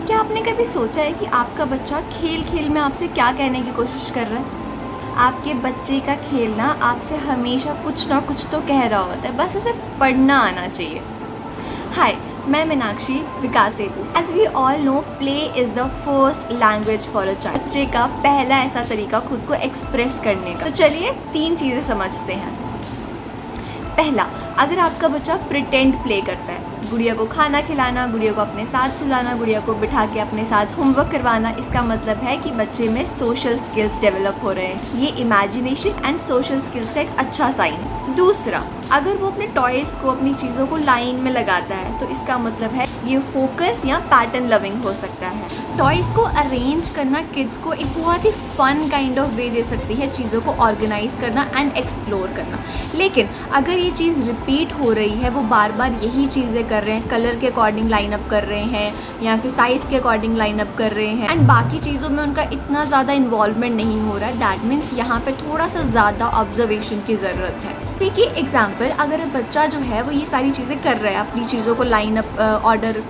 क्या आपने कभी सोचा है कि आपका बच्चा खेल खेल में आपसे क्या कहने की कोशिश कर रहा है? आपके बच्चे का खेलना आपसे हमेशा कुछ ना कुछ तो कह रहा होता है, बस उसे पढ़ना आना चाहिए। हाय, मैं Meenakshi, Vikas Setu. As we all know, play is the first language for a child. बच्चे का पहला ऐसा तरीका खुद को एक्सप्रेस करने का। तो चलिए 3 चीज़ें समझते हैं। पहला, अगर आपका बच्चा प्रिटेंड प्ले करता है, गुड़िया को खाना खिलाना, गुड़िया को अपने साथ सुलाना, गुड़िया को बिठा के अपने साथ होमवर्क करवाना, इसका मतलब है कि बच्चे में सोशल स्किल्स डेवलप हो रहे हैं। ये इमेजिनेशन एंड सोशल स्किल्स का एक अच्छा साइन है। दूसरा, अगर वो अपने टॉयज़ को, अपनी चीज़ों को लाइन में लगाता है, तो इसका मतलब है ये फोकस या पैटर्न लविंग हो सकता है। टॉयज़ को अरेंज करना किड्स को एक बहुत ही फन काइंड ऑफ वे दे सकती है, चीज़ों को ऑर्गेनाइज करना एंड एक्सप्लोर करना। लेकिन अगर ये चीज़ रिपीट हो रही है, वो बार बार यही चीज़ें कर रहे हैं, कलर के अकॉर्डिंग लाइन अप कर रहे हैं या फिर साइज़ के अकॉर्डिंग लाइन अप कर रहे हैं एंड बाकी चीज़ों में उनका इतना ज़्यादा इन्वॉल्वमेंट नहीं हो रहा है, दैट मीन्स यहाँ पे थोड़ा सा ज़्यादा ऑब्जर्वेशन की ज़रूरत है। देखिए एग्जाम्पल, अगर बच्चा जो है वो ये सारी चीज़ें कर रहा है, अपनी चीज़ों को लाइन अप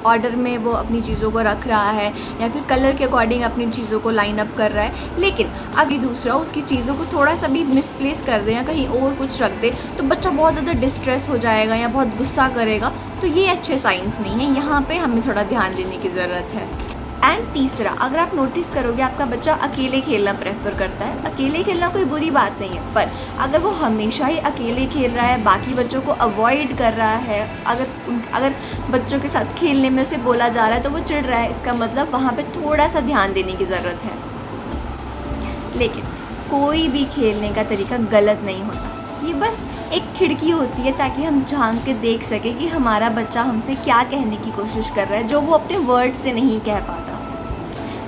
ऑर्डर में वो अपनी चीज़ों को रख रहा है या फिर कलर के अकॉर्डिंग अपनी चीज़ों को लाइन अप कर रहा है, लेकिन अगर दूसरा उसकी चीज़ों को थोड़ा सा भी मिसप्लेस कर दे या कहीं और कुछ रख दे, तो बच्चा बहुत ज़्यादा डिस्ट्रेस हो जाएगा या बहुत गुस्सा करेगा। तो ये अच्छे साइंस नहीं है, यहाँ पे हमें थोड़ा ध्यान देने की ज़रूरत है। एंड तीसरा, अगर आप नोटिस करोगे आपका बच्चा अकेले खेलना प्रेफर करता है। अकेले खेलना कोई बुरी बात नहीं है, पर अगर वो हमेशा ही अकेले खेल रहा है, बाकी बच्चों को अवॉइड कर रहा है, अगर बच्चों के साथ खेलने में उसे बोला जा रहा है तो वो चिढ़ रहा है, इसका मतलब वहाँ पे थोड़ा सा ध्यान देने की ज़रूरत है। लेकिन कोई भी खेलने का तरीका गलत नहीं होता, ये बस एक खिड़की होती है ताकि हम झांक के देख सकें कि हमारा बच्चा हमसे क्या कहने की कोशिश कर रहा है, जो वो अपने वर्ड से नहीं कह पाता।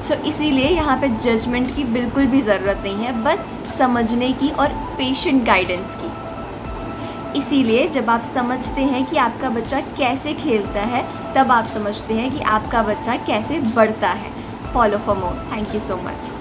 सो इसीलिए यहाँ पे जजमेंट की बिल्कुल भी ज़रूरत नहीं है, बस समझने की और पेशेंट गाइडेंस की। इसीलिए जब आप समझते हैं कि आपका बच्चा कैसे खेलता है, तब आप समझते हैं कि आपका बच्चा कैसे बढ़ता है। Follow for more. Thank you so much.